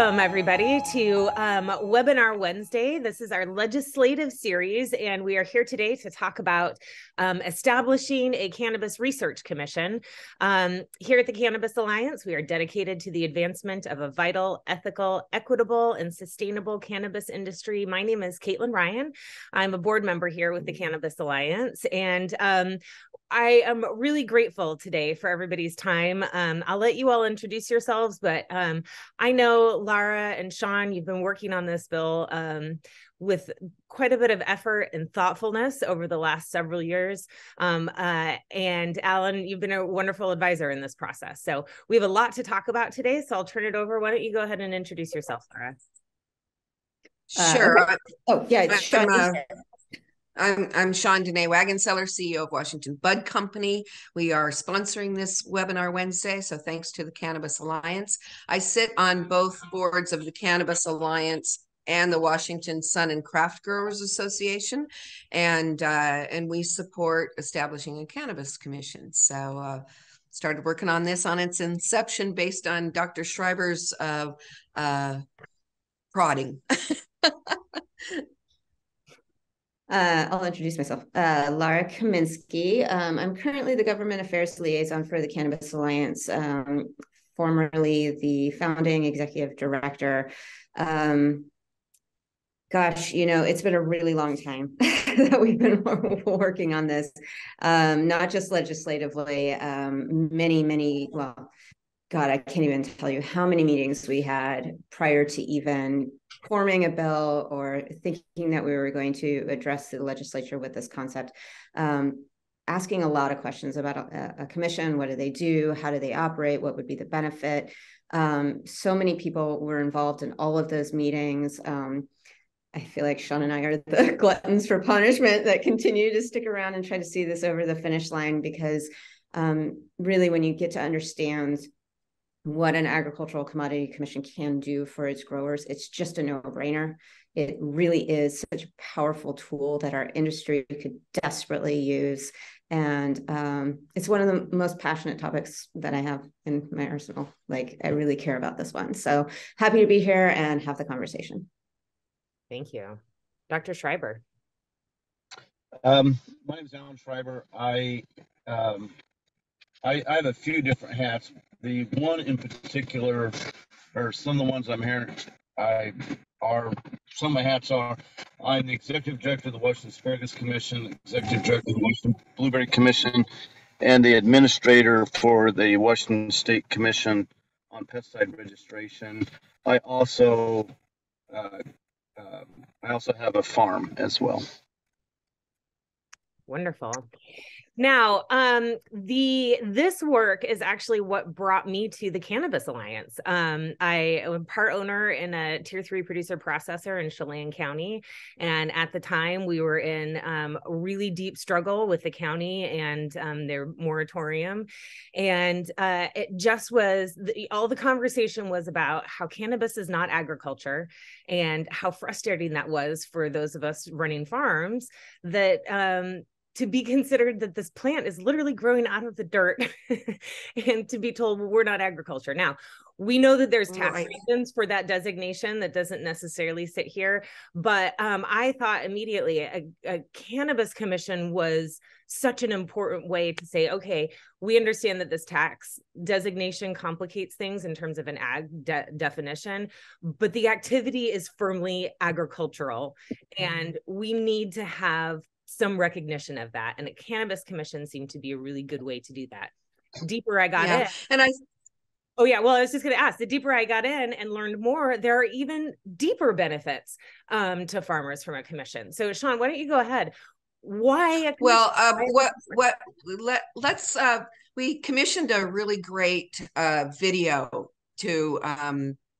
Welcome, everybody, to Webinar Wednesday. This is our legislative series, and we are here today to talk about establishing a Cannabis Research Commission. Here at the Cannabis Alliance, we are dedicated to the advancement of a vital, ethical, equitable, and sustainable cannabis industry. My name is Caitlin Ryan. I'm a board member here with the Cannabis Alliance, and I am really grateful today for everybody's time. I'll let you all introduce yourselves, but I know Lara and Sean, you've been working on this bill with quite a bit of effort and thoughtfulness over the last several years. And Alan, you've been a wonderful advisor in this process. So we have a lot to talk about today, so I'll turn it over. Why don't you go ahead and introduce yourself, Lara? Sure. Okay. Oh, yeah, Sean. I'm Sean Danae Wagenseller, CEO of Washington Bud Company. We are sponsoring this webinar Wednesday, so thanks to the Cannabis Alliance. I sit on both boards of the Cannabis Alliance and the Washington Sun and Craft Growers Association, and we support establishing a cannabis commission. So started working on this on its inception based on Dr. Schreiber's prodding. I'll introduce myself. Lara Kaminsky. I'm currently the Government Affairs Liaison for the Cannabis Alliance, formerly the founding executive director. Gosh, it's been a really long time that we've been working on this, not just legislatively, well, God, I can't even tell you how many meetings we had prior to even forming a bill or thinking that we were going to address the legislature with this concept. Asking a lot of questions about a commission. What do they do? How do they operate? What would be the benefit? So many people were involved in all of those meetings. I feel like Sean and I are the gluttons for punishment that continue to stick around and try to see this over the finish line, because really, when you get to understand what an agricultural commodity commission can do for its growers, it's just a no-brainer. It really is such a powerful tool that our industry could desperately use. And it's one of the most passionate topics that I have in my arsenal. Like, I really care about this one. So happy to be here and have the conversation. Thank you. Dr. Schreiber. My name is Alan Schreiber. I have a few different hats. The one in particular, or some of the ones I'm hearing, some of my hats are, I'm the executive director of the Washington Asparagus Commission, executive director of the Washington Blueberry Commission, and the administrator for the Washington State Commission on Pesticide Registration. I also have a farm as well. Wonderful. Now, this work is actually what brought me to the Cannabis Alliance. I am part owner in a Tier 3 producer processor in Chelan County. And at the time, we were in a really deep struggle with the county and their moratorium. And it just was, all the conversation was about how cannabis is not agriculture and how frustrating that was for those of us running farms, that to be considered that this plant is literally growing out of the dirt and to be told, well, we're not agriculture. Now, we know that there's tax reasons for that designation that doesn't necessarily sit here, but I thought immediately a cannabis commission was such an important way to say, okay, we understand that this tax designation complicates things in terms of an ag definition, but the activity is firmly agricultural, and we need to have some recognition of that. And a cannabis commission seemed to be a really good way to do that. Deeper I got in. And I was just going to ask, the deeper I got in and learned more, there are even deeper benefits to farmers from a commission. So Sean, why don't you go ahead? Why? We commissioned a really great video to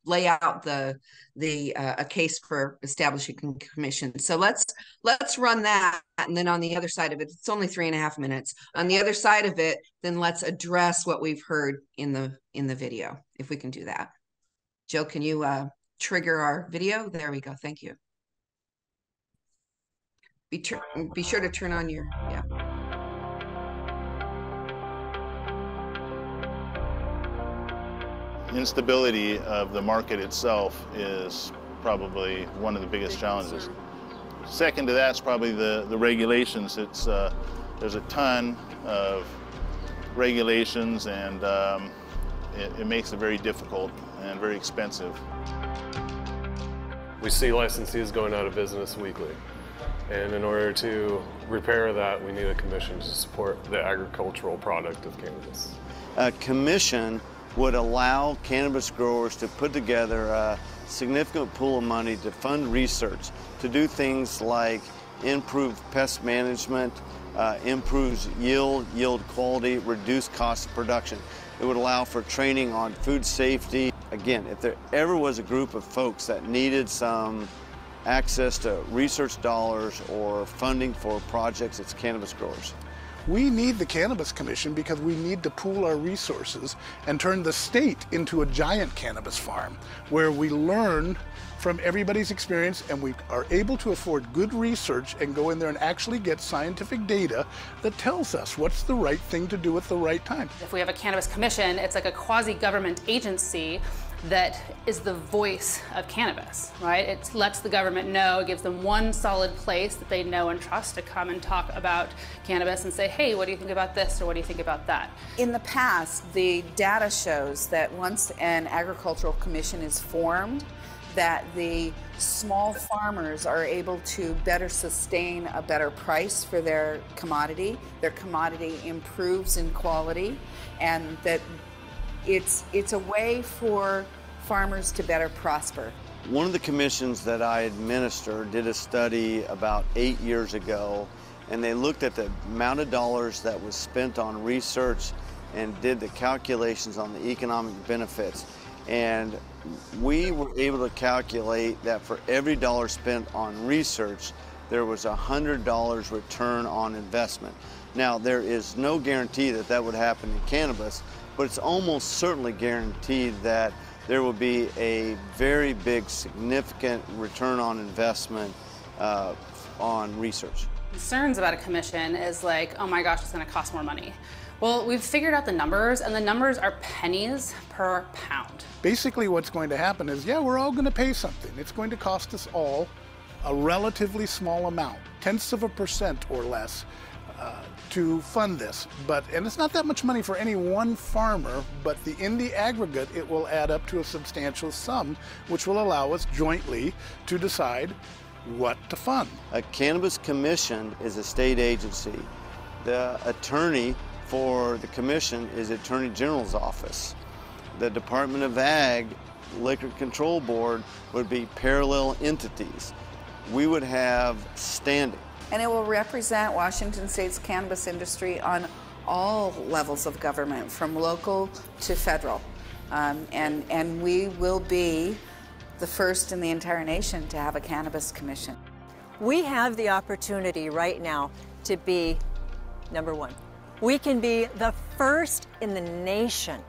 lay out a case for establishing a commission. So let's run that, and then on the other side of it, it's only 3.5 minutes. On the other side of it, then let's address what we've heard in the video, if we can do that. Jill, can you trigger our video? There we go. Thank you. Be sure to turn on your instability of the market itself is probably one of the biggest challenges. Second to that's probably the regulations. There's a ton of regulations, and it makes it very difficult and very expensive. We see licensees going out of business weekly. And in order to repair that, we need a commission to support the agricultural product of cannabis. A commission would allow cannabis growers to put together a significant pool of money to fund research, to do things like improve pest management, improves yield quality, reduce cost of production. It would allow for training on food safety. Again, if there ever was a group of folks that needed some access to research dollars or funding for projects, it's cannabis growers. We need the Cannabis Commission because we need to pool our resources and turn the state into a giant cannabis farm where we learn from everybody's experience and we are able to afford good research and go in there and actually get scientific data that tells us what's the right thing to do at the right time. If we have a Cannabis Commission, it's like a quasi-government agency that is the voice of cannabis, right? It lets the government know, it gives them one solid place that they know and trust to come and talk about cannabis and say, hey, what do you think about this, or what do you think about that? In the past, the data shows that once an agricultural commission is formed, that the small farmers are able to better sustain a better price for their commodity improves in quality, and that it's a way for farmers to better prosper. One of the commissions that I administer did a study about 8 years ago, and they looked at the amount of dollars that was spent on research and did the calculations on the economic benefits. And we were able to calculate that for every dollar spent on research, there was $100 return on investment. Now, there is no guarantee that that would happen in cannabis, but it's almost certainly guaranteed that there will be a very big, significant return on investment on research. Concerns about a commission is like, oh my gosh, it's going to cost more money. Well, we've figured out the numbers, and the numbers are pennies per pound. Basically what's going to happen is, yeah, we're all going to pay something. It's going to cost us all a relatively small amount, 0.1% or less, to fund this. And it's not that much money for any one farmer, but in the aggregate, it will add up to a substantial sum, which will allow us jointly to decide what to fund. A cannabis commission is a state agency. The attorney for the commission is the Attorney General's office. The Department of Ag, Liquor Control Board would be parallel entities. We would have standing. And it will represent Washington State's cannabis industry on all levels of government, from local to federal. And we will be the first in the entire nation to have a cannabis commission. We have the opportunity right now to be number one. We can be the first in the nation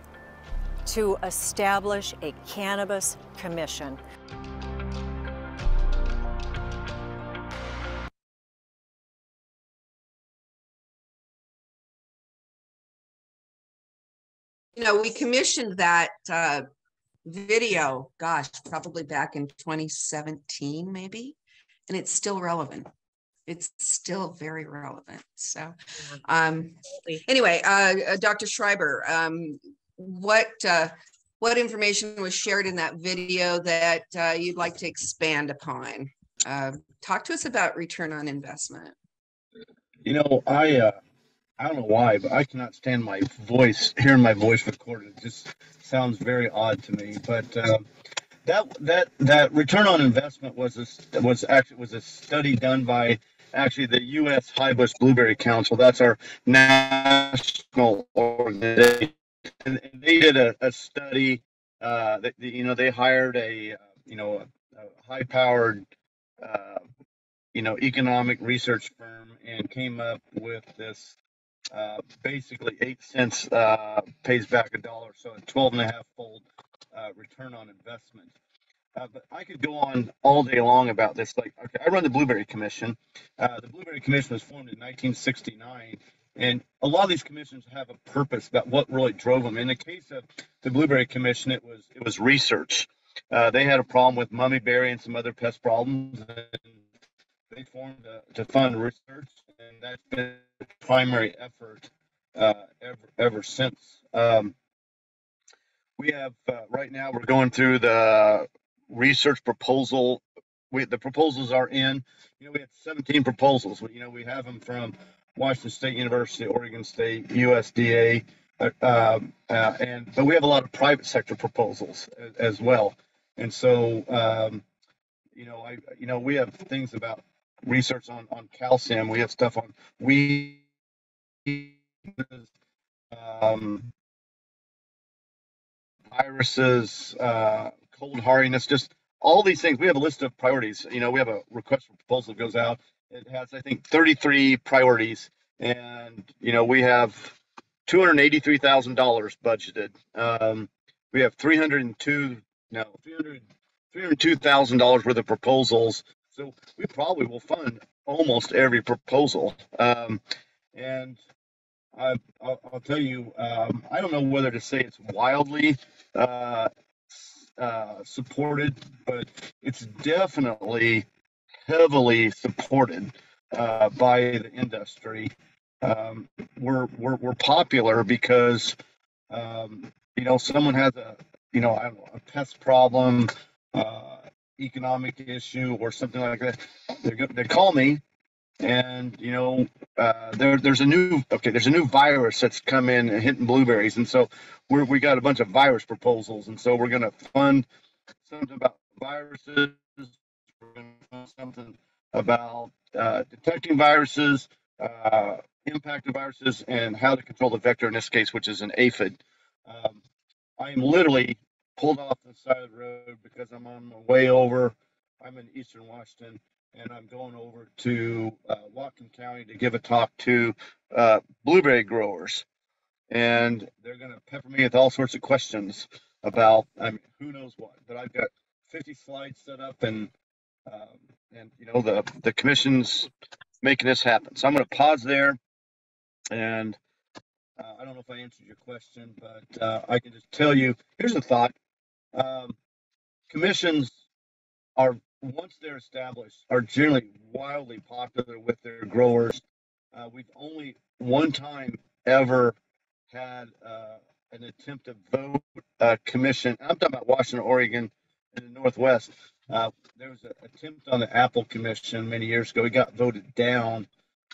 to establish a cannabis commission. You know, we commissioned that video, gosh, probably back in 2017, maybe, and it's still relevant. It's still very relevant. So anyway, Dr. Schreiber, what information was shared in that video that you'd like to expand upon? Talk to us about return on investment. You know, I don't know why, but I cannot stand my voice, hearing my voice recorded. It just sounds very odd to me. But that return on investment was a study done by actually the U.S. High-Bush Blueberry Council. That's our national organization, and they did a study. They hired a high-powered economic research firm and came up with this. Basically 8 cents pays back $1, so a 12.5-fold return on investment. But I could go on all day long about this. Like, okay, I run the Blueberry Commission. The Blueberry Commission was formed in 1969, And a lot of these commissions have a purpose about what really drove them. In the case of the Blueberry Commission, it was research. They had a problem with mummyberry and some other pest problems, and they formed to fund research, and that's been the primary effort ever since. We have right now we're going through the research proposal. The proposals are in. We have 17 proposals. We have them from Washington State University, Oregon State, USDA, but we have a lot of private sector proposals as well. And so, we have things about research on calcium. We have stuff on weeds, viruses, cold hardiness, just all these things. We have a list of priorities. We have a request for proposal that goes out. It has, I think, 33 priorities, and we have $283,000 budgeted. We have $302,000 worth of proposals, so we probably will fund almost every proposal. And I'll tell you, I don't know whether to say it's wildly supported, but it's definitely heavily supported by the industry. We're popular because someone has a pest problem, economic issue, or something like that. They call me. And there's a new virus that's come in and hitting blueberries, and so we got a bunch of virus proposals, and so we're going to fund something about viruses. We're going to fund something about detecting viruses, impact of viruses, and how to control the vector in this case, which is an aphid. I am literally pulled off the side of the road because I'm on my way over. I'm in Eastern Washington, and I'm going over to Whatcom County to give a talk to blueberry growers. And they're going to pepper me with all sorts of questions about, who knows what. But I've got 50 slides set up, and the commission's making this happen. So I'm going to pause there, and I don't know if I answered your question, but I can just tell you, here's a thought. Commissions are, once they're established, are generally wildly popular with their growers. We've only one time ever had an attempt to vote a commission. I'm talking about Washington, Oregon, in the Northwest. There was an attempt on the Apple Commission many years ago. It got voted down.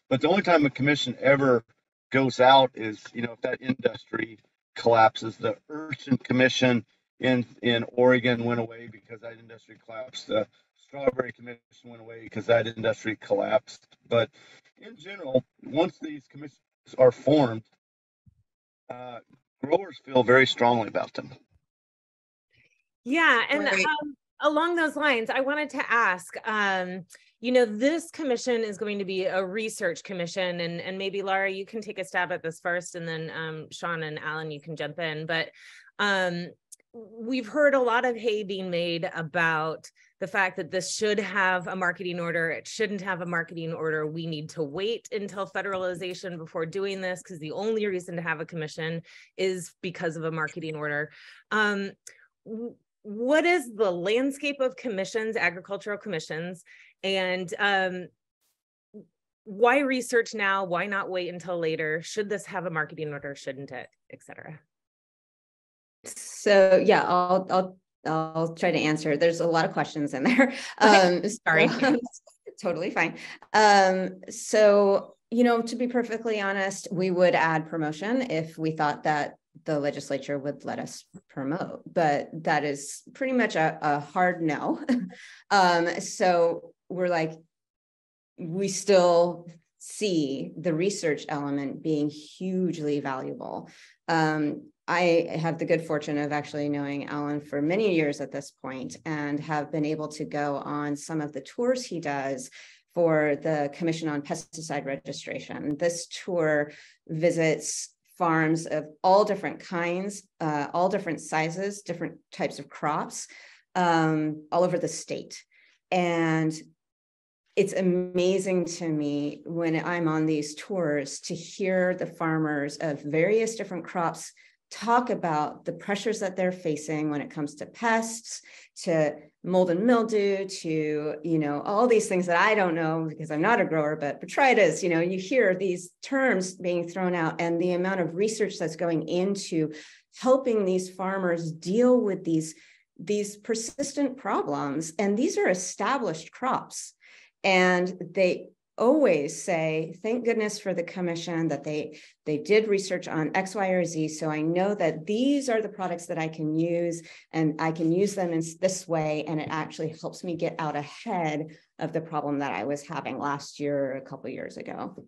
But the only time a commission ever goes out is, if that industry collapses. The Urchin Commission in Oregon went away because that industry collapsed. The Strawberry Commission went away because that industry collapsed. But in general, once these commissions are formed, growers feel very strongly about them. Yeah, and along those lines, I wanted to ask, this commission is going to be a research commission, and maybe Laura, you can take a stab at this first, and then Sean and Alan, you can jump in. But we've heard a lot of hay being made about the fact that this should have a marketing order. It shouldn't have a marketing order. We need to wait until federalization before doing this, because the only reason to have a commission is because of a marketing order. What is the landscape of commissions, agricultural commissions, and why research now? Why not wait until later? Should this have a marketing order? Shouldn't it, et cetera? So yeah, I'll try to answer. There's a lot of questions in there. Sorry. Totally fine. So, to be perfectly honest, we would add promotion if we thought that the legislature would let us promote, but that is pretty much a hard no. So we're like, we still see the research element being hugely valuable. I have the good fortune of actually knowing Alan for many years at this point, and have been able to go on some of the tours he does for the Commission on Pesticide Registration. This tour visits farms of all different kinds, all different sizes, different types of crops, all over the state. And it's amazing to me when I'm on these tours to hear the farmers of various different crops talk about the pressures that they're facing when it comes to pests, to mold and mildew, to, all these things that I don't know because I'm not a grower, but botrytis, you hear these terms being thrown out, and the amount of research that's going into helping these farmers deal with these persistent problems. And these are established crops. And they always say, thank goodness for the commission that they did research on X, Y, or Z. So I know that these are the products that I can use, and I can use them in this way. And it actually helps me get out ahead of the problem that I was having last year or a couple of years ago.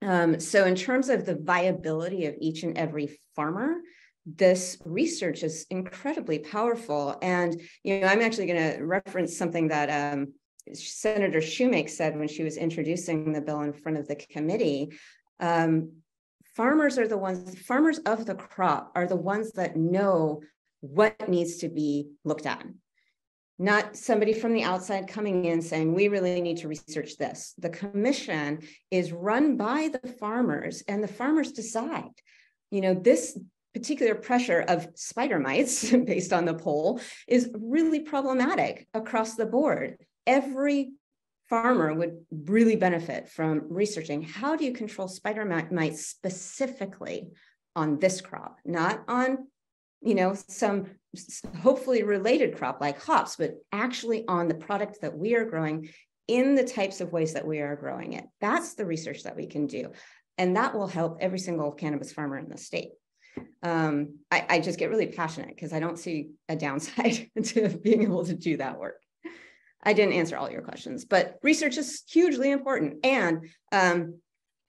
So in terms of the viability of each and every farmer, this research is incredibly powerful. And, I'm actually going to reference something that Senator Shoemake said when she was introducing the bill in front of the committee. Farmers of the crop are the ones that know what needs to be looked at. Not somebody from the outside coming in saying, we really need to research this. The commission is run by the farmers, and the farmers decide, this particular pressure of spider mites based on the poll is really problematic across the board. Every farmer would really benefit from researching, how do you control spider mites specifically on this crop, not on, some hopefully related crop like hops, but actually on the product that we are growing in the types of ways that we are growing it. That's the research that we can do. And that will help every single cannabis farmer in the state. I just get really passionate because I don't see a downside to being able to do that work. I didn't answer all your questions, but research is hugely important. And kind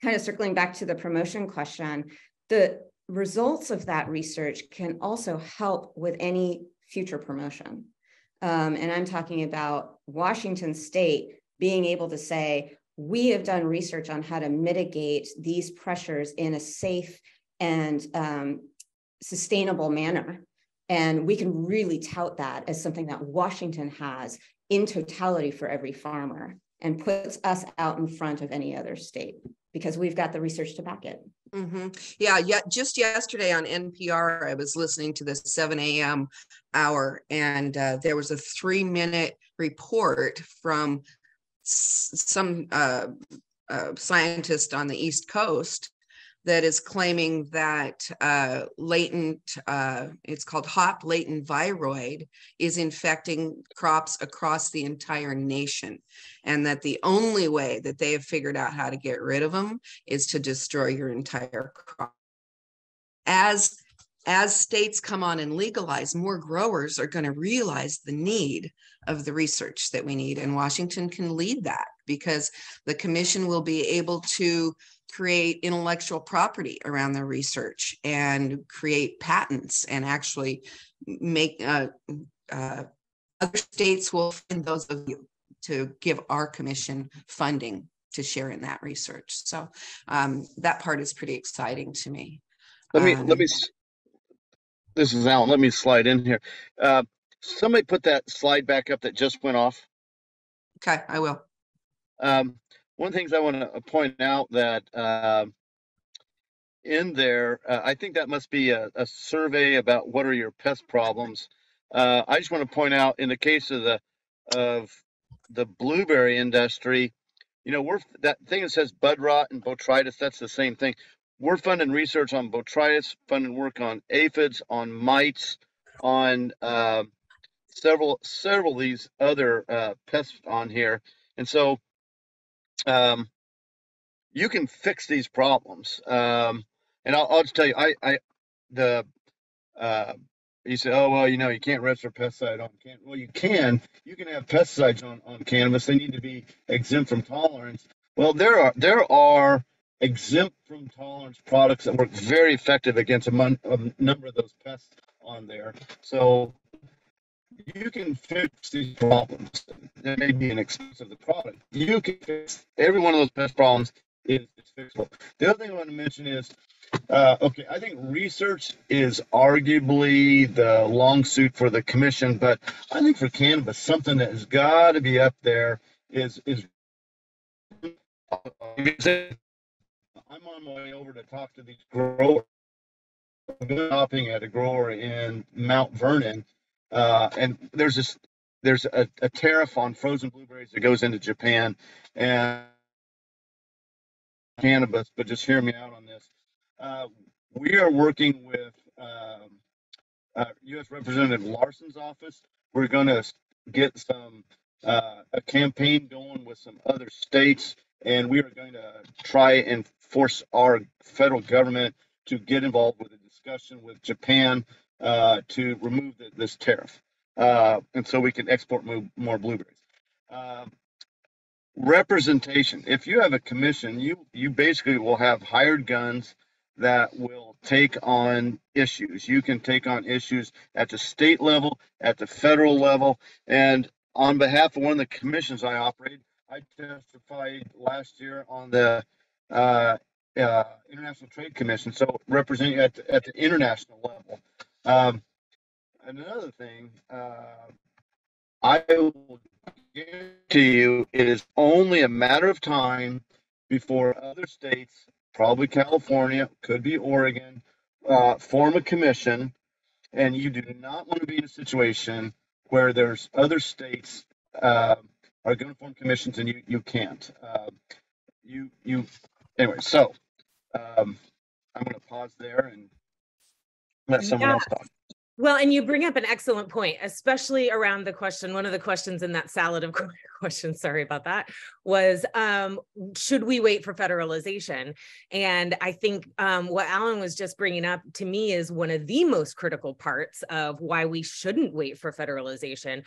of circling back to the promotion question, the results of that research can also help with any future promotion. And I'm talking about Washington State being able to say, we have done research on how to mitigate these pressures in a safe and sustainable manner. And we can really tout that as something that Washington has in totality for every farmer, and puts us out in front of any other state because we've got the research to back it. Mm-hmm. Yeah. Just yesterday on NPR, I was listening to the 7 a.m. hour, and there was a 3-minute report from some scientist on the East Coast that is claiming that it's called hop latent viroid, is infecting crops across the entire nation. And that the only way that they have figured out how to get rid of them is to destroy your entire crop. As states come on and legalize, more growers are going to realize the need of the research that we need. And Washington can lead that because the commission will be able to create intellectual property around their research and create patents, and actually make other states will find those of you to give our commission funding to share in that research. So that part is pretty exciting to me. This is Alan. Let me slide in here. Somebody put that slide back up that just went off. Okay, I will. One of the things I want to point out that in there, I think that must be a survey about what are your pest problems. I just want to point out, in the case of the blueberry industry, that thing that says bud rot and botrytis, that's the same thing. We're funding research on botrytis, funding work on aphids, on mites, on several of these other pests on here, and so you can fix these problems. And I'll just tell you, you say, oh, well, you can't register pesticide on cannabis. Well, you can have pesticides on cannabis. They need to be exempt from tolerance. Well, there are exempt from tolerance products that work very effective against a number of those pests on there. So you can fix these problems. That may be an expense of the product. You can fix every one of those pest problems is fixable. The other thing I want to mention is, I think research is arguably the long suit for the commission, but I think for cannabis, something that has got to be up there is I'm on my way over to talk to these growers. I've been shopping at a grower in Mount Vernon, and there's a tariff on frozen blueberries that goes into Japan, and cannabis. But just hear me out on this. We are working with U.S. Representative Larson's office. We're going to get a campaign going with some other states, and we are going to try and force our federal government to get involved with a discussion with Japan to remove this tariff, and so we can export more blueberries. Representation. If you have a commission, you basically will have hired guns that will take on issues. You can take on issues at the state level, at the federal level, and on behalf of one of the commissions I operate, I testified last year on the International Trade Commission, so representing at the international level. Another thing, I will guarantee you it is only a matter of time before other states, probably California, could be Oregon, form a commission, and you do not want to be in a situation where there's other states are going to form commissions and you can't. Anyway, so I'm going to pause there and let someone else talk. Well, and you bring up an excellent point, especially around the question. One of the questions in that salad of questions, sorry about that, was should we wait for federalization? And I think what Alan was just bringing up to me is one of the most critical parts of why we shouldn't wait for federalization,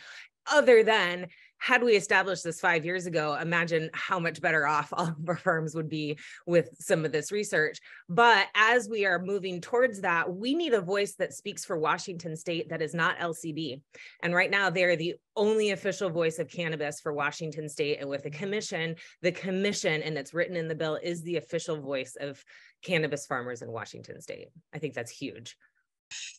other than had we established this 5 years ago, imagine how much better off all of our firms would be with some of this research. But as we are moving towards that, we need a voice that speaks for Washington State that is not LCB. And right now, they're the only official voice of cannabis for Washington State. And with the commission, and it's written in the bill, is the official voice of cannabis farmers in Washington State. I think that's huge.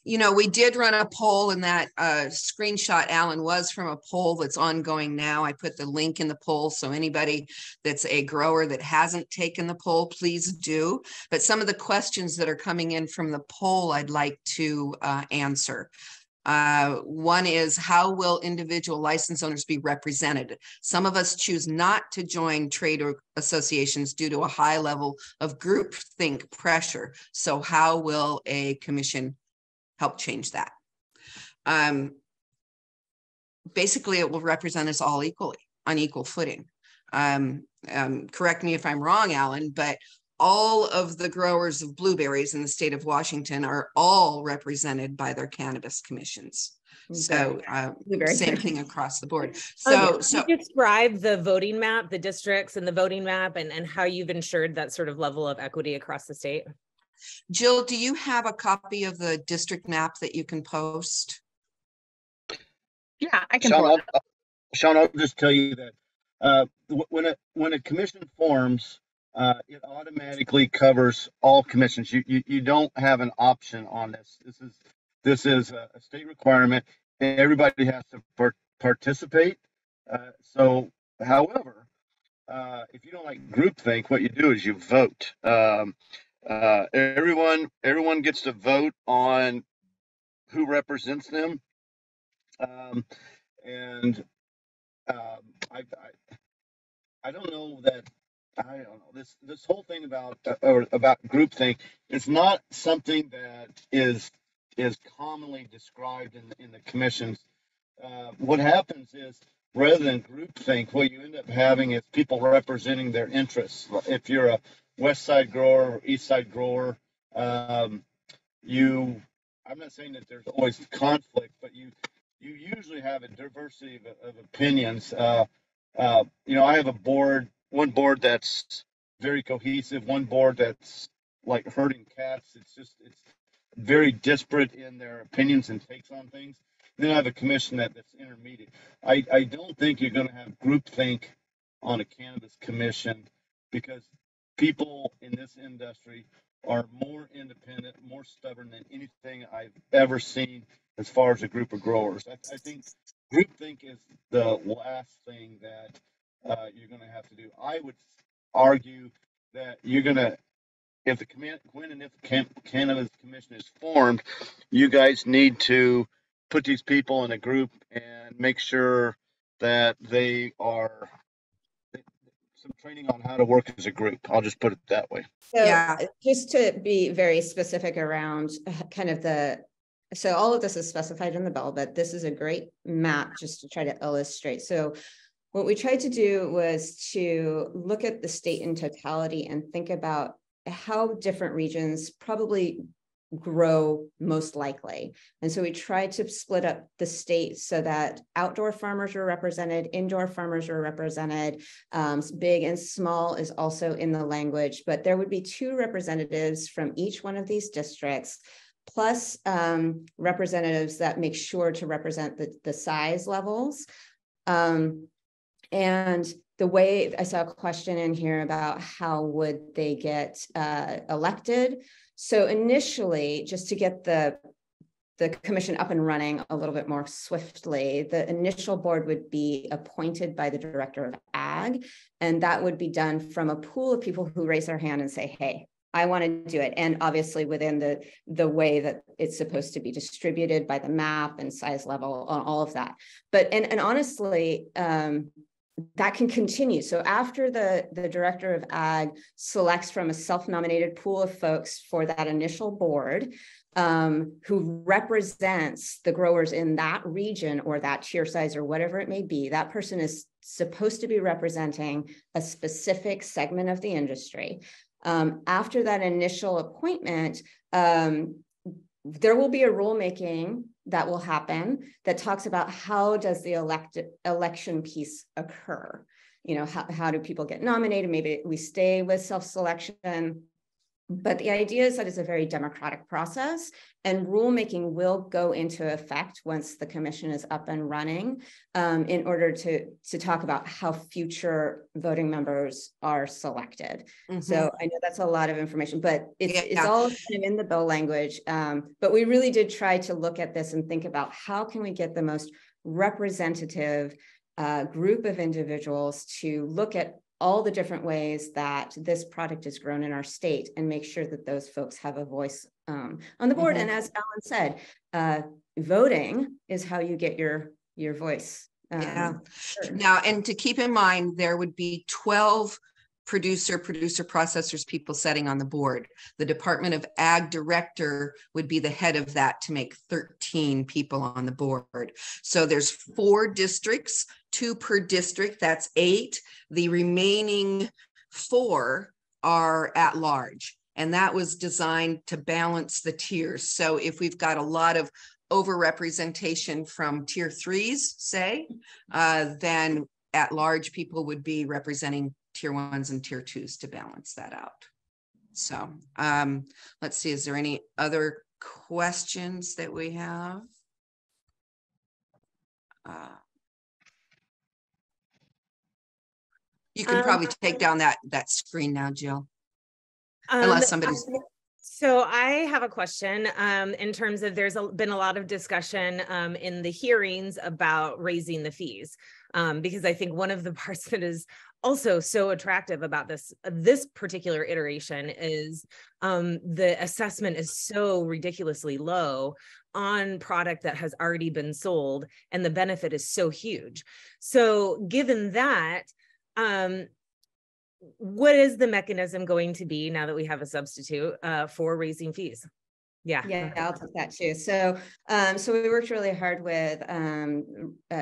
You know, we did run a poll, and that screenshot, Alan, was from a poll that's ongoing now. I put the link in the poll, so anybody that's a grower that hasn't taken the poll, please do. But some of the questions that are coming in from the poll, I'd like to answer. One is, how will individual license owners be represented? Some of us choose not to join trade or associations due to a high level of groupthink pressure. So how will a commission help change that? Basically, it will represent us all equally, on equal footing. Correct me if I'm wrong, Alan, but all of the growers of blueberries in the state of Washington are all represented by their cannabis commissions. So same thing across the board. So you describe the voting map, the districts and the voting map, and how you've ensured that sort of level of equity across the state? Jill, do you have a copy of the district map that you can post? Yeah, I can pull it up. Sean, I'll just tell you that when a commission forms, it automatically covers all commissions. You don't have an option on this. This is a state requirement, and everybody has to participate. However, if you don't like groupthink, what you do is you vote. Everyone gets to vote on who represents them, and I don't know that this whole thing about groupthink is not something that is commonly described in the commissions. What happens is, rather than groupthink, what you end up having is people representing their interests. If you're a West Side grower or East Side grower, I'm not saying that there's always conflict, but you usually have a diversity of opinions. I have one board that's very cohesive, one board that's like herding cats. It's very disparate in their opinions and takes on things. And then I have a commission that's intermediate. I don't think you're going to have groupthink on a cannabis commission, because people in this industry are more independent, more stubborn than anything I've ever seen as far as a group of growers. I think groupthink is the last thing that you're going to have to do. I would argue that you're gonna, if the when and if the Cannabis Commission is formed, you guys need to put these people in a group and make sure that they are some training on how to work as a group. I'll just put it that way. So Yeah. just to be very specific around kind of so all of this is specified in the bill, but this is a great map just to try to illustrate. So what we tried to do was to look at the state in totality and think about how different regions probably grow most likely. And so we tried to split up the state so that outdoor farmers were represented, indoor farmers were represented, big and small is also in the language, but there would be 2 representatives from each one of these districts, plus representatives that make sure to represent the size levels. And the way I saw a question in here about how would they get elected. So initially, just to get the commission up and running a little bit more swiftly, the initial board would be appointed by the director of ag, and that would be done from a pool of people who raise their hand and say, hey, I want to do it. And obviously within the way that it's supposed to be distributed by the map and size level on all of that. But, and honestly, that can continue. So after the director of ag selects from a self-nominated pool of folks for that initial board, who represents the growers in that region or that tier size or whatever it may be, that person is supposed to be representing a specific segment of the industry. After that initial appointment, there will be a rulemaking that will happen that talks about how does the election piece occur. You know, how do people get nominated? Maybe we stay with self-selection. But the idea is that it's a very democratic process, and rulemaking will go into effect once the commission is up and running, in order to talk about how future voting members are selected. Mm-hmm. So I know that's a lot of information, but it's all kind of in the bill language. But we really did try to look at this and think about how can we get the most representative group of individuals to look at all the different ways that this product is grown in our state and make sure that those folks have a voice on the board. Mm-hmm. And as Alan said, voting is how you get your voice. Sure. Now, and to keep in mind, there would be 12 producer processors, people sitting on the board. The Department of Ag director would be the head of that to make 13 people on the board. So there's 4 districts, 2 per district, that's 8. The remaining 4 are at large. And that was designed to balance the tiers. So if we've got a lot of overrepresentation from tier 3s, say, then at large people would be representing tier 1s and tier 2s to balance that out. So let's see, is there any other questions that we have? You can probably take down that screen now, Jill, unless somebody's... So I have a question in terms of there's been a lot of discussion in the hearings about raising the fees, because I think one of the parts that is also so attractive about this particular iteration is the assessment is so ridiculously low on product that has already been sold, and the benefit is so huge. So given that, what is the mechanism going to be now that we have a substitute for raising fees? Yeah, I'll take that too. So, we worked really hard with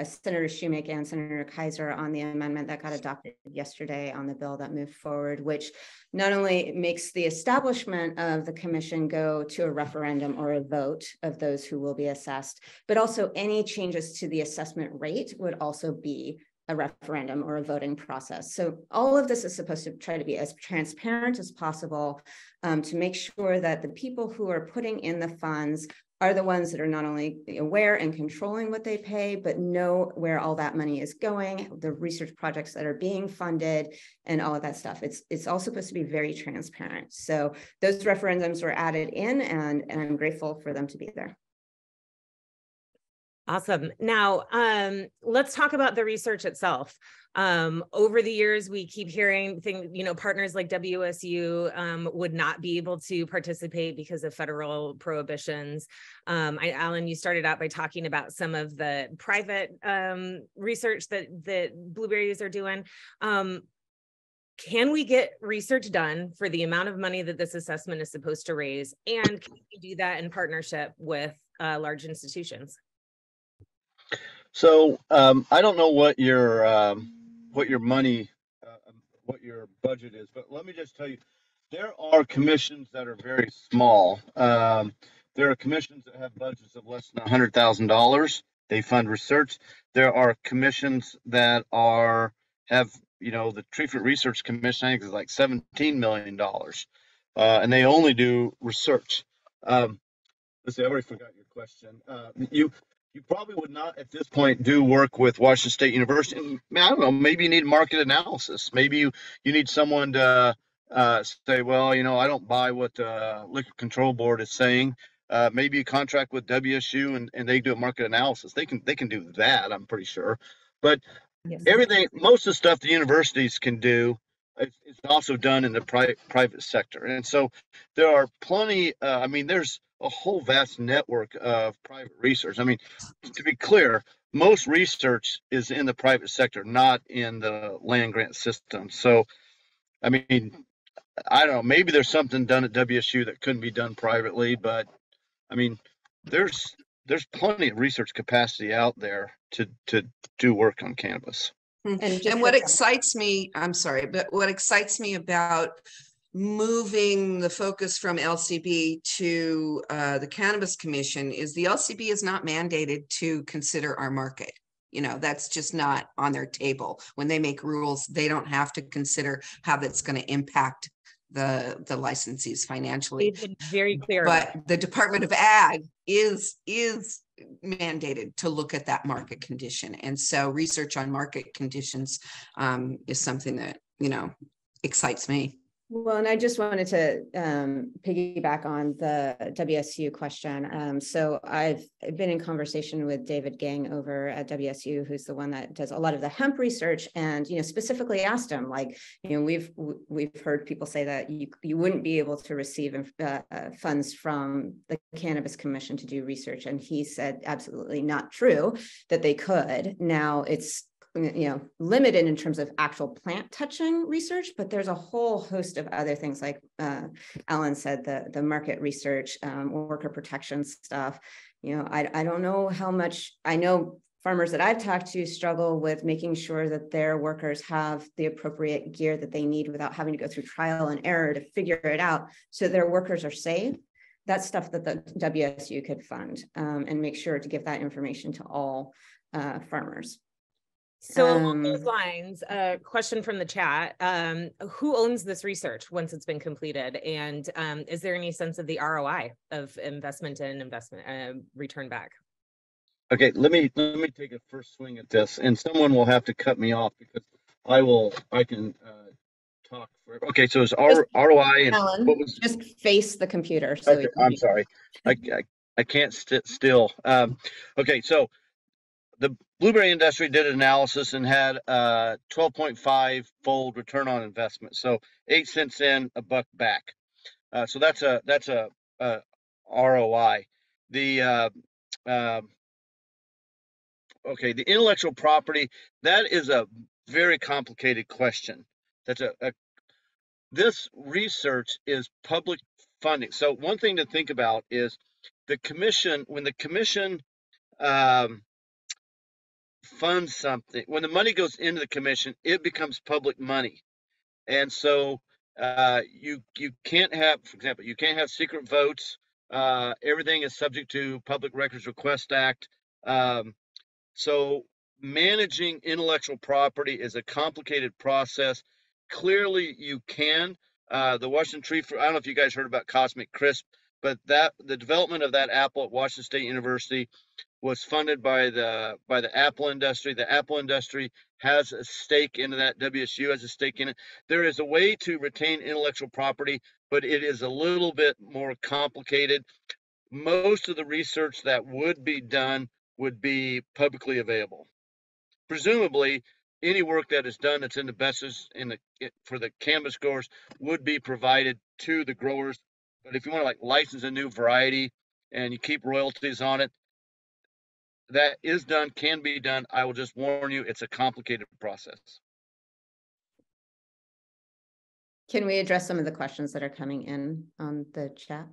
Senator Shoemaker and Senator Kaiser on the amendment that got adopted yesterday on the bill that moved forward, which not only makes the establishment of the commission go to a referendum or a vote of those who will be assessed, but also any changes to the assessment rate would also be a referendum or a voting process. So all of this is supposed to try to be as transparent as possible, to make sure that the people who are putting in the funds are the ones that are not only aware and controlling what they pay, but know where all that money is going, the research projects that are being funded, and all of that stuff. It's all supposed to be very transparent. So those referendums were added in, and I'm grateful for them to be there. Awesome. Now, let's talk about the research itself. Over the years, we keep hearing partners like WSU would not be able to participate because of federal prohibitions. Alan, you started out by talking about some of the private research that Blueberries are doing. Can we get research done for the amount of money that this assessment is supposed to raise? And can we do that in partnership with large institutions? So I don't know what your money, what your budget is, but let me just tell you, there are commissions that are very small. There are commissions that have budgets of less than $100,000. They fund research. There are commissions that have the Treatment Research Commission, I think, is like $17 million, and they only do research. Let's see, I already forgot your question. You probably would not at this point do work with Washington State University. I don't know, maybe you need market analysis. Maybe you need someone to say, well, I don't buy what the Liquor Control Board is saying. Maybe you contract with WSU and they do a market analysis. They can do that, I'm pretty sure. But yes, most of the stuff the universities can do is also done in the private sector. And so there are plenty, there's a whole vast network of private research. I mean, to be clear, most research is in the private sector, not in the land grant system. So, I mean, I don't know, maybe there's something done at WSU that couldn't be done privately, but I mean, there's plenty of research capacity out there to do work on cannabis. And what excites me, I'm sorry, but what excites me about moving the focus from LCB to the Cannabis Commission is the LCB is not mandated to consider our market. That's just not on their table. When they make rules, they don't have to consider how that's going to impact the licensees financially. They've been very clear. But the Department of Ag is mandated to look at that market condition. And so research on market conditions is something that, excites me. Well, and I just wanted to piggyback on the WSU question. So I've been in conversation with David Gang over at WSU, who's the one that does a lot of the hemp research, and specifically asked him, we've heard people say that you wouldn't be able to receive funds from the Cannabis Commission to do research, and he said absolutely not true, that they could. Now it's limited in terms of actual plant touching research, but there's a whole host of other things, like Alan said, the market research, worker protection stuff. I don't know how much. I know farmers that I've talked to struggle with making sure that their workers have the appropriate gear that they need without having to go through trial and error to figure it out, so their workers are safe. That's stuff that the WSU could fund and make sure to give that information to all farmers. So along those lines, a question from the chat, who owns this research once it's been completed? And is there any sense of the ROI of investment and return back? Okay, let me take a first swing at this, and someone will have to cut me off because I can talk forever. Okay, so it's ROI and Alan, what was just face the computer. So okay, I'm sorry, I can't sit still. Okay, so the blueberry industry did an analysis and had a 12.5-fold return on investment. So 8 cents in, $1 back. So that's a ROI. The intellectual property, that is a very complicated question. This research is public funding. So one thing to think about is when the commission funds something, when the money goes into the commission, it becomes public money. And so you can't have, for example, you can't have secret votes. Everything is subject to Public Records Request Act. So managing intellectual property is a complicated process. Clearly you can. The Washington Tree Fruit, I don't know if you guys heard about Cosmic Crisp, but the development of that apple at Washington State University was funded by the apple industry. The apple industry has a stake in that. WSU has a stake in it. There is a way to retain intellectual property, but it is a little bit more complicated. Most of the research that would be done would be publicly available. Presumably, any work that is done that's in the best for the cannabis growers would be provided to the growers. But if you want to like license a new variety and you keep royalties on it, that is done, can be done. I will just warn you, it's a complicated process. Can we address some of the questions that are coming in on the chat?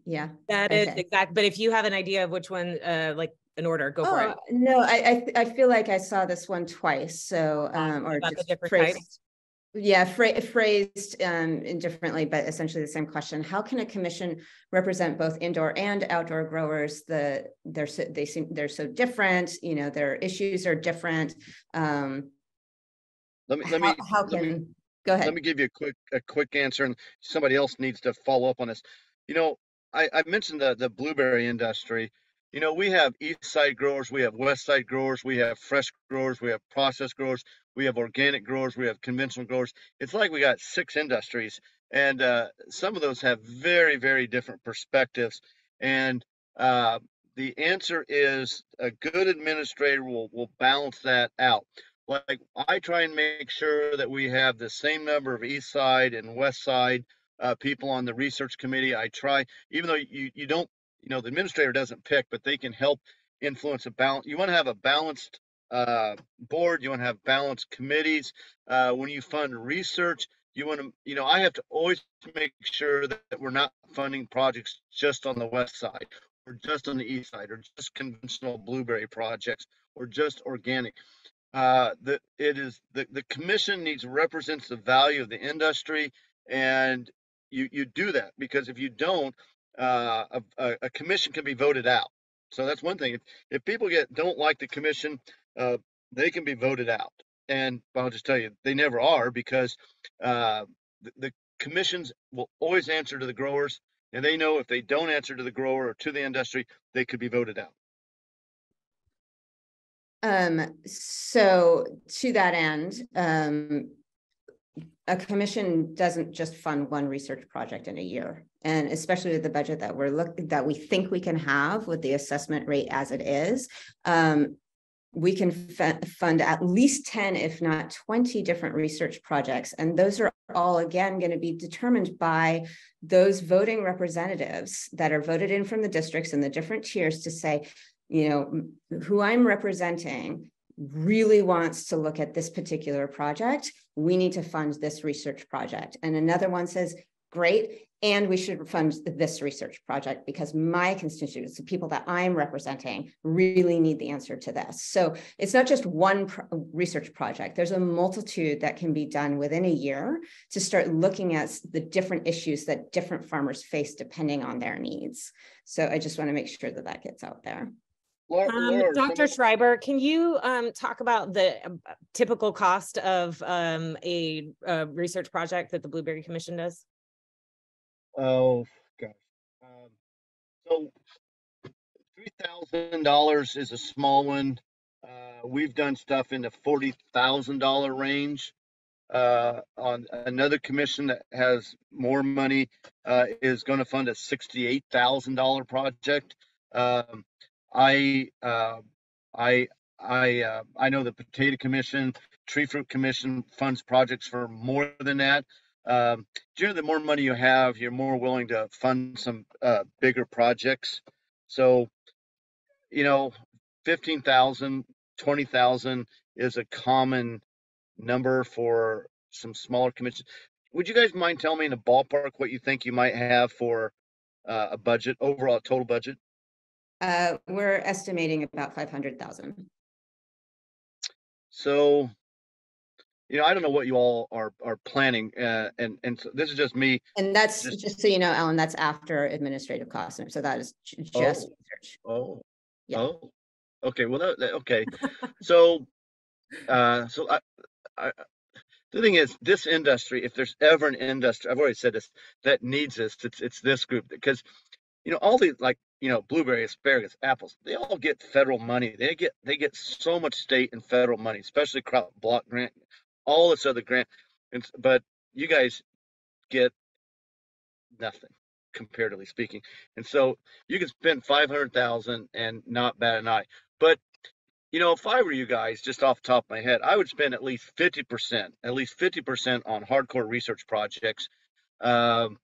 Yeah, that is exact. But if you have an idea of which one, like in order, go for it. No, I feel like I saw this one twice. So or about just the different phrased, types. yeah, phrased indifferently, but essentially the same question. How can a commission represent both indoor and outdoor growers? They're so different. You know, their issues are different. Go ahead. Let me give you a quick answer, and somebody else needs to follow up on this. You know, I mentioned the blueberry industry. You know, we have east side growers, we have west side growers, we have fresh growers, we have processed growers, we have organic growers, we have conventional growers. It's like we got 6 industries, and some of those have very, very different perspectives. And the answer is a good administrator will balance that out. Like, I try and make sure that we have the same number of east side and west side people on the research committee. I try, even though you don't, you know, the administrator doesn't pick, but they can help influence a balance. You want to have a balanced board. You want to have balanced committees. When you fund research, you want to, you know, I have to always make sure that we're not funding projects just on the west side or just on the east side or just conventional blueberry projects or just organic. The commission represents the value of the industry, and you do that, because if you don't, a commission can be voted out. So that's one thing. If people don't like the commission, they can be voted out. And I'll just tell you, they never are, because the commissions will always answer to the growers, and they know if they don't answer to the grower or to the industry, they could be voted out. So to that end, a commission doesn't just fund one research project in a year, and especially with the budget that we think we can have with the assessment rate as it is, we can fund at least 10, if not 20 different research projects. And those are all, again, going to be determined by those voting representatives that are voted in from the districts and the different tiers to say, you know, who I'm representing really wants to look at this particular project. We need to fund this research project. And another one says, great, and we should fund this research project because my constituents, the people that I'm representing, really need the answer to this. So it's not just one research project. There's a multitude that can be done within a year to start looking at the different issues that different farmers face depending on their needs. So I just want to make sure that that gets out there. Dr. Schreiber, can you talk about the typical cost of a research project that the Blueberry Commission does? Oh, gosh. So $3,000 is a small one. We've done stuff in the $40,000 range. On another commission that has more money is going to fund a $68,000 project. I know the Potato Commission, Tree Fruit Commission funds projects for more than that. Generally, the more money you have, you're more willing to fund some bigger projects. So, you know, 15,000, 20,000 is a common number for some smaller commissions. Would you guys mind telling me in a ballpark what you think you might have for a budget, overall total budget? We're estimating about 500,000. So, you know, I don't know what you all are planning, and so this is just me. And that's just so you know, Ellen, that's after administrative costs. So that is just research. Yeah. Oh, okay. Well, okay. So, the thing is, this industry, if there's ever an industry, I've already said this, that needs this, it's this group, because, you know, all these, like, you know, blueberry, asparagus, apples, they all get federal money. They get so much state and federal money, especially crop block grant, all this other grant. But you guys get nothing. comparatively speaking. And so you can spend 500,000 and not bat an eye. But if I were you guys, just off the top of my head, I would spend at least 50% on hardcore research projects. Um,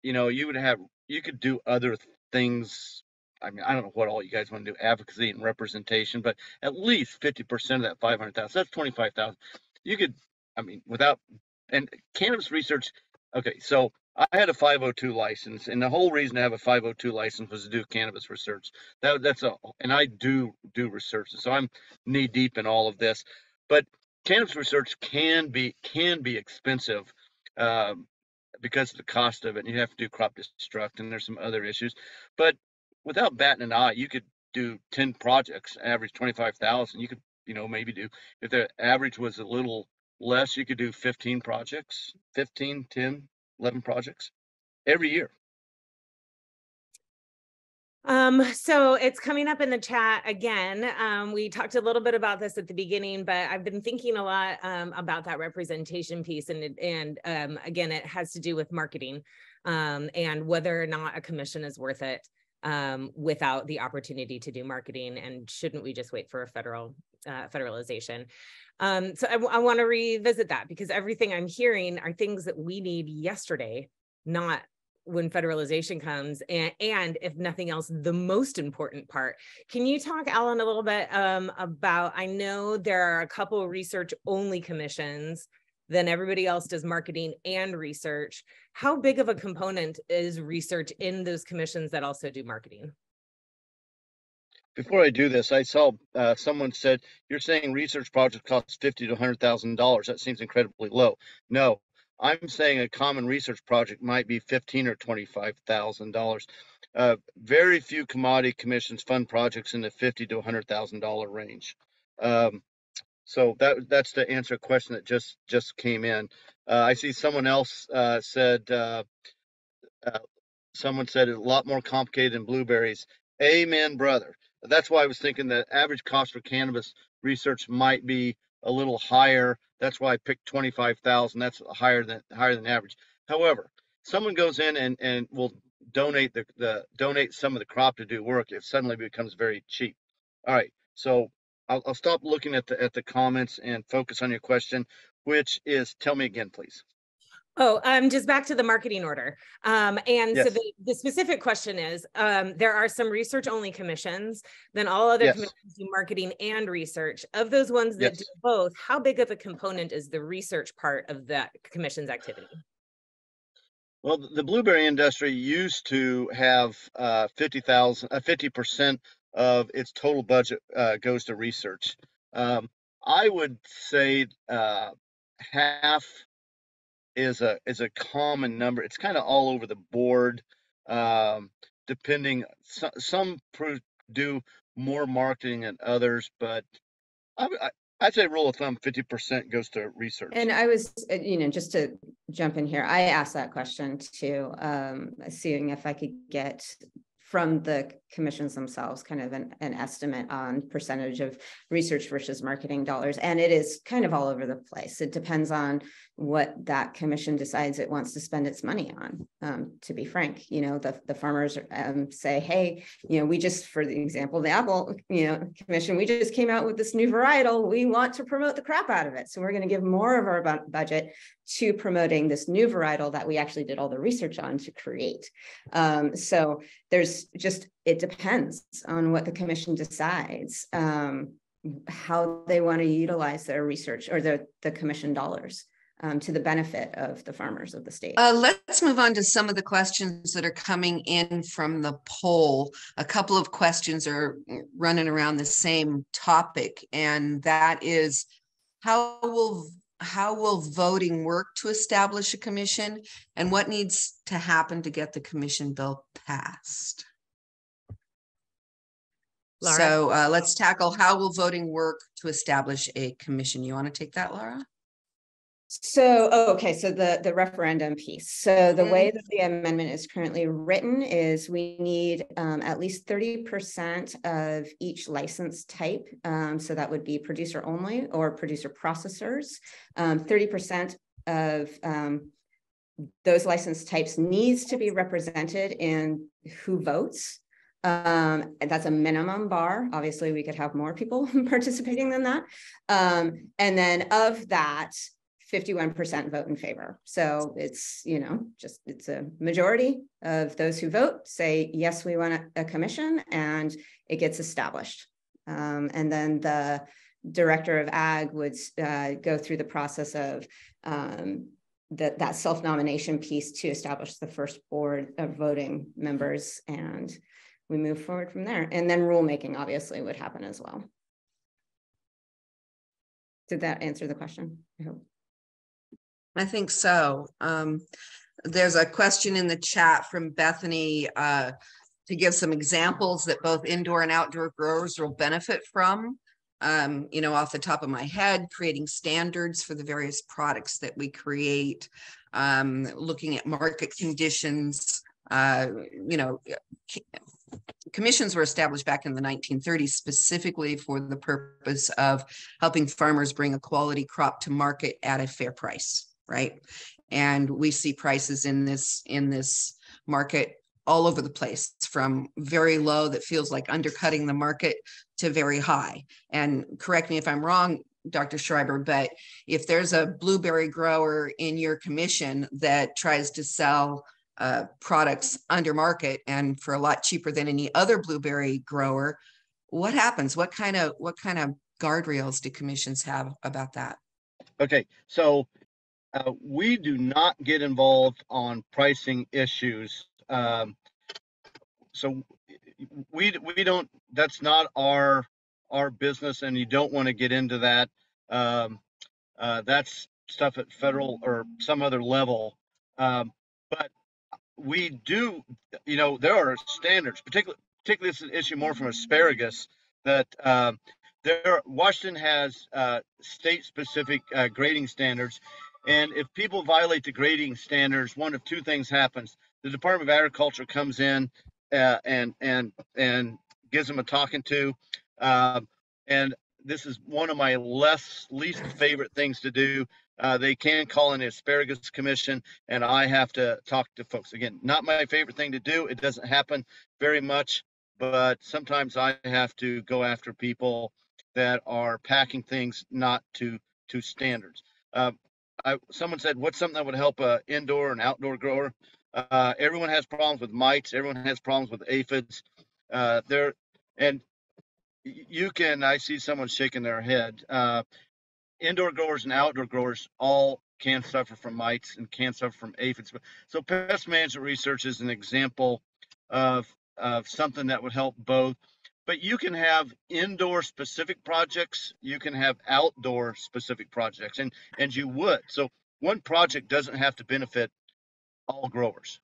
you could do other things. I mean, I don't know what all you guys want to do, advocacy and representation, but at least 50% of that 500,000, that's 25,000. You could, and cannabis research. Okay, so I had a 502 license, and the whole reason to have a 502 license was to do cannabis research. And I do research, so I'm knee deep in all of this. But cannabis research can be expensive. Because of the cost of it, and you have to do crop destruct, and there's some other issues. But without batting an eye, you could do 10 projects, average 25,000. You could, maybe do, if the average was a little less, you could do 15 projects, 15, 10, 11 projects every year. So it's coming up in the chat again. We talked a little bit about this at the beginning, but I've been thinking a lot about that representation piece, and again, it has to do with marketing and whether or not a commission is worth it without the opportunity to do marketing, and shouldn't we just wait for a federalization? So I want to revisit that, because everything I'm hearing are things that we need yesterday, not when federalization comes, and if nothing else, the most important part. Can you talk, Alan, a little bit about, I know there are a couple of research only commissions, then everybody else does marketing and research. How big of a component is research in those commissions that also do marketing? Before I do this, I saw someone said, you're saying research projects cost $50,000 to $100,000. That seems incredibly low. No, I'm saying a common research project might be $15,000 or $25,000. Very few commodity commissions fund projects in the $50,000 to $100,000 range. So that's to answer a question that just came in. I see someone else said, someone said it's a lot more complicated than blueberries. Amen, brother. That's why I was thinking the average cost for cannabis research might be a little higher. That's why I picked 25,000. That's higher than average. However, someone goes in and will donate donate some of the crop to do work. It suddenly becomes very cheap. All right, so I'll stop looking at the comments and focus on your question, which is, tell me again, please. Oh, just back to the marketing order. Yes. So the specific question is, there are some research only commissions, then all other Yes. commissions do marketing and research. Of those ones that Yes. do both, how big of a component is the research part of that commission's activity? Well, the blueberry industry used to have 50% of its total budget goes to research. I would say half is a common number. It's kind of all over the board, depending. Some do more marketing than others, but I'd say rule of thumb, 50% goes to research. And I was, just to jump in here, I asked that question too, seeing if I could get from the commissions themselves kind of an estimate on percentage of research versus marketing dollars. And it is kind of all over the place. It depends on what that commission decides it wants to spend its money on. To be frank, the farmers say, hey, we just, for the example, the apple, commission, we just came out with this new varietal. We want to promote the crap out of it. So we're going to give more of our budget to promoting this new varietal that we actually did all the research on to create. So there's just, it depends on what the commission decides, how they want to utilize their research or the commission dollars to the benefit of the farmers of the state. Let's move on to some of the questions that are coming in from the poll. A couple of questions are running around the same topic, and that is, how will voting work to establish a commission, and what needs to happen to get the commission bill passed? Laura? So let's tackle, how will voting work to establish a commission? You want to take that, Laura? So, okay, so the referendum piece. So the way that the amendment is currently written is we need at least 30% of each license type. So that would be producer only or producer processors, 30% of those license types needs to be represented in who votes. And that's a minimum bar. Obviously, we could have more people participating than that. And then of that, 51% vote in favor. So it's, it's a majority of those who vote say, yes, we want a commission, and it gets established. And then the director of ag would go through the process of that self-nomination piece to establish the first board of voting members, and we move forward from there. And then rulemaking obviously would happen as well. Did that answer the question? I hope. I think so. There's a question in the chat from Bethany to give some examples that both indoor and outdoor growers will benefit from. Off the top of my head, creating standards for the various products that we create, looking at market conditions. Commissions were established back in the 1930s specifically for the purpose of helping farmers bring a quality crop to market at a fair price, right? And we see prices in this market all over the place, from very low that feels like undercutting the market to very high. And correct me if I'm wrong, Dr. Schreiber, but if there's a blueberry grower in your commission that tries to sell products under market and for a lot cheaper than any other blueberry grower, what happens? What kind of guardrails do commissions have about that? Okay, so we do not get involved on pricing issues. So we don't. That's not our business, and you don't want to get into that. That's stuff at federal or some other level. But we do, there are standards, particularly this is an issue more from asparagus, that Washington has state-specific grading standards, and if people violate the grading standards, one of two things happens. The Department of Agriculture comes in and gives them a talking to, and this is one of my least favorite things to do. They can call in the asparagus commission, and I have to talk to folks. Again, not my favorite thing to do. It doesn't happen very much, but sometimes I have to go after people that are packing things not to standards. Someone said, what's something that would help an indoor and outdoor grower? Everyone has problems with mites. Everyone has problems with aphids. And I see someone shaking their head. Indoor growers and outdoor growers all can suffer from mites and can suffer from aphids. So pest management research is an example of something that would help both. But you can have indoor specific projects, you can have outdoor specific projects, and you would. So one project doesn't have to benefit all growers.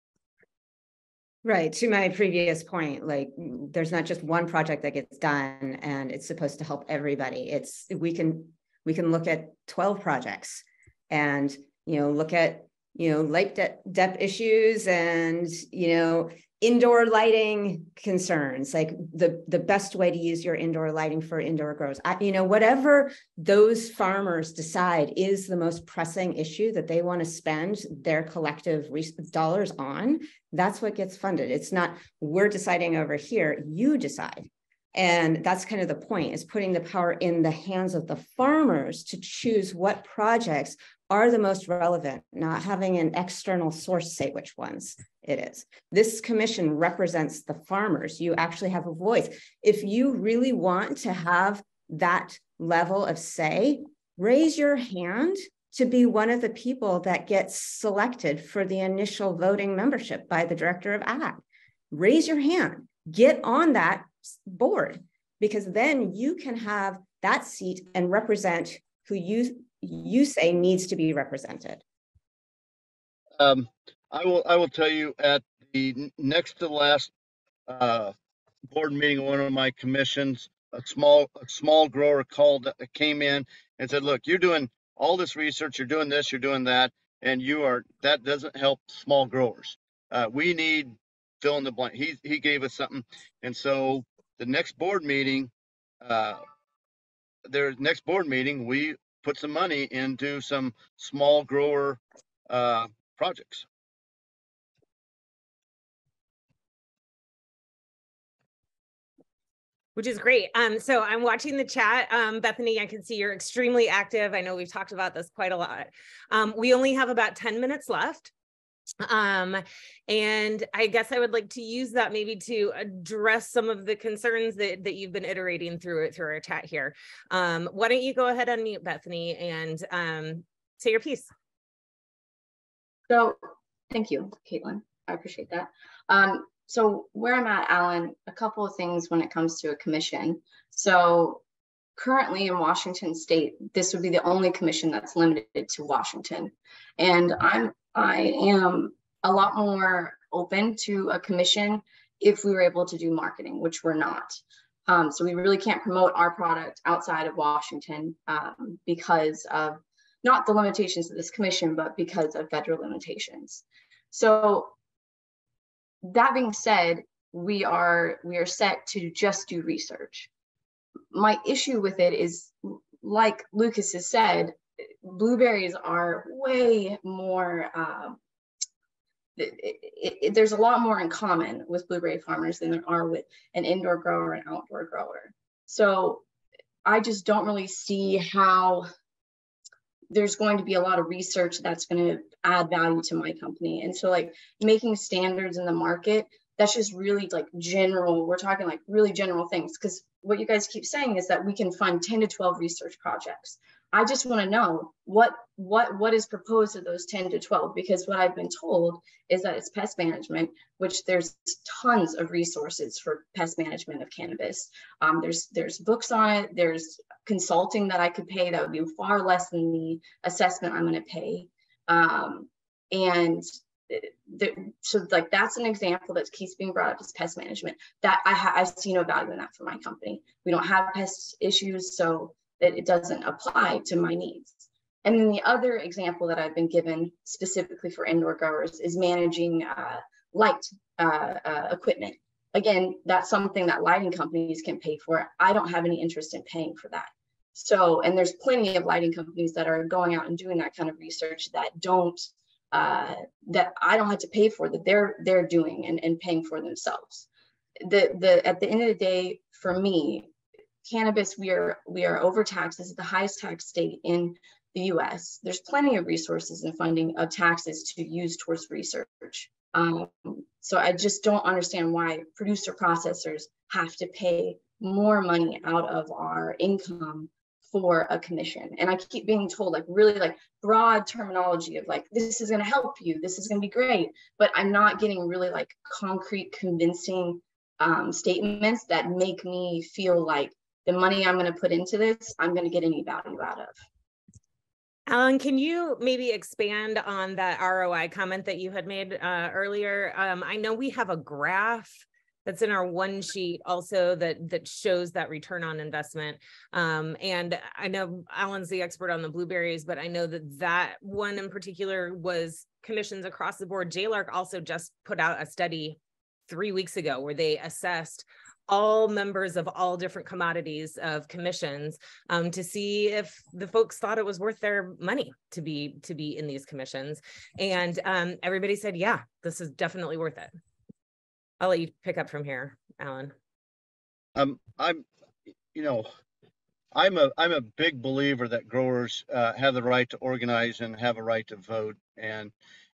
Right. To my previous point, like there's not just one project that gets done and it's supposed to help everybody. We can look at 12 projects and, look at, light depth issues and, indoor lighting concerns, like the best way to use your indoor lighting for indoor growers. Whatever those farmers decide is the most pressing issue that they want to spend their collective dollars on, that's what gets funded. It's not we're deciding over here, you decide. And that's kind of the point, is putting the power in the hands of the farmers to choose what projects are the most relevant, not having an external source say which ones it is. This commission represents the farmers. You actually have a voice. If you really want to have that level of say, raise your hand to be one of the people that gets selected for the initial voting membership by the director of ag. Raise your hand, get on that board, because then you can have that seat and represent who you say needs to be represented. I will tell you, at the next to last board meeting of one of my commissions, a small grower came in and said, look, you're doing all this research, you're doing this, you're doing that, and that doesn't help small growers. We need fill in the blank. He gave us something. And so the next board meeting, we put some money into some small grower projects. Which is great. So I'm watching the chat. Bethany, I can see you're extremely active. I know we've talked about this quite a lot. We only have about 10 minutes left. And I guess I would like to use that maybe to address some of the concerns that you've been iterating through our chat here. Why don't you go ahead and unmute, Bethany, and say your piece. So thank you, Caitlin. I appreciate that. So where I'm at, Alan, a couple of things when it comes to a commission. So currently in Washington State, this would be the only commission that's limited to Washington. And I am a lot more open to a commission if we were able to do marketing, which we're not. So we really can't promote our product outside of Washington because of not the limitations of this commission, but because of federal limitations. So that being said, we are set to just do research. My issue with it is, like Lucas has said, blueberries are way more, there's a lot more in common with blueberry farmers than there are with an indoor grower and outdoor grower. So I just don't really see how there's going to be a lot of research that's going to add value to my company. And so like making standards in the market, that's just really like general, we're talking like really general things, because what you guys keep saying is that we can fund 10 to 12 research projects. I just want to know what is proposed to those 10 to 12, because what I've been told is that it's pest management, which there's tons of resources for pest management of cannabis. There's books on it. There's consulting that I could pay that would be far less than the assessment I'm going to pay. So like that's an example that keeps being brought up as pest management. That I see no value in that for my company. We don't have pest issues, so that it doesn't apply to my needs. And then the other example that I've been given specifically for indoor growers is managing light equipment. Again, that's something that lighting companies can pay for. I don't have any interest in paying for that. So, and there's plenty of lighting companies that are going out and doing that kind of research that don't, that I don't have to pay for, that they're doing and paying for themselves. At the end of the day, for me, cannabis, we are overtaxed. This is the highest tax state in the US. There's plenty of resources and funding of taxes to use towards research. So I just don't understand why producer processors have to pay more money out of our income for a commission. And I keep being told like really like broad terminology of like, this is going to help you, this is going to be great, but I'm not getting really like concrete, convincing statements that make me feel like the money I'm going to put into this, I'm going to get any value out of. Alan, can you maybe expand on that ROI comment that you had made earlier? I know we have a graph that's in our one sheet also that shows that return on investment. And I know Alan's the expert on the blueberries, but I know that one in particular was commissions across the board. JLARC also just put out a study 3 weeks ago where they assessed all members of all different commodities of commissions to see if the folks thought it was worth their money to be in these commissions. And everybody said, yeah, this is definitely worth it. I'll let you pick up from here, Alan. I'm a big believer that growers have the right to organize and have a right to vote. And,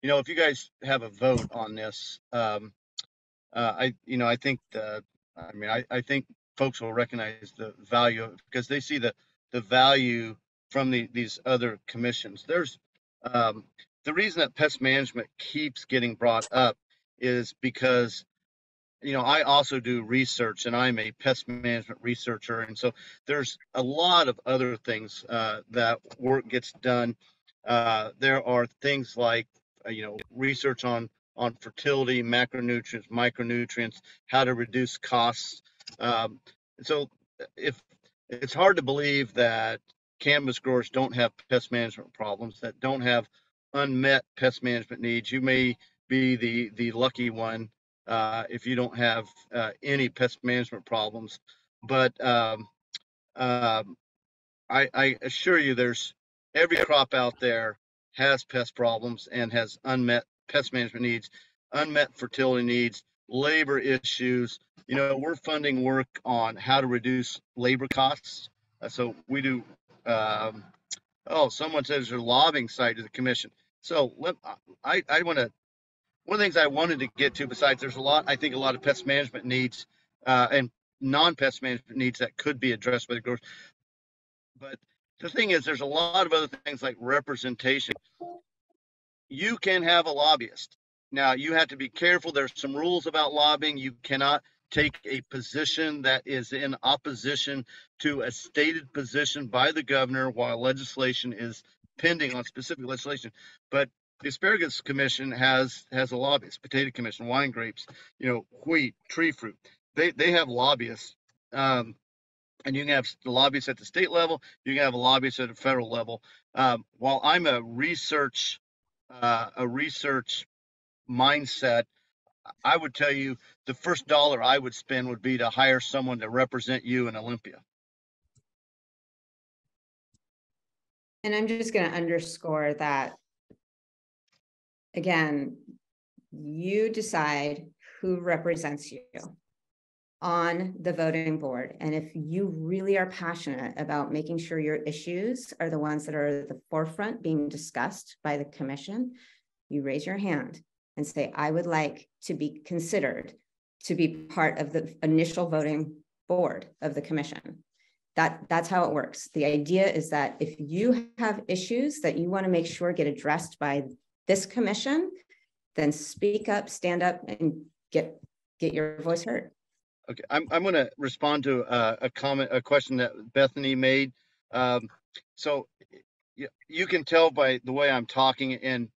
if you guys have a vote on this, I think folks will recognize the value of it because they see the value from these other commissions. There's the reason that pest management keeps getting brought up is because I also do research and I'm a pest management researcher, and so there's a lot of other things that work gets done. There are things like research on fertility, macronutrients, micronutrients, how to reduce costs. So if it's hard to believe that cannabis growers don't have pest management problems, that don't have unmet pest management needs, you may be the lucky one if you don't have any pest management problems. But I assure you, there's every crop out there has pest problems and has unmet pest management needs, unmet fertility needs, labor issues. You know, we're funding work on how to reduce labor costs. So we do, someone says there's a lobbying side to the commission. So I want to, one of the things I wanted to get to, besides there's I think a lot of pest management needs and non-pest management needs that could be addressed by the growers. But the thing is, there's a lot of other things like representation. You can have a lobbyist. Now, you have to be careful. There's some rules about lobbying. You cannot take a position that is in opposition to a stated position by the governor while legislation is pending on specific legislation. But the Asparagus Commission has a lobbyist, Potato Commission, wine grapes, wheat, tree fruit. They have lobbyists. And you can have the lobbyists at the state level. You can have a lobbyist at a federal level. While I'm a research mindset, I would tell you the first dollar I would spend would be to hire someone to represent you in Olympia. And I'm just going to underscore that, again, you decide who represents you on the voting board. And if you really are passionate about making sure your issues are the ones that are at the forefront being discussed by the commission, you raise your hand and say, I would like to be considered to be part of the initial voting board of the commission. That's how it works. The idea is that if you have issues that you want to make sure get addressed by this commission, then speak up, stand up, and get your voice heard. Okay, I'm going to respond to a question that Bethany made. So you can tell by the way I'm talking, and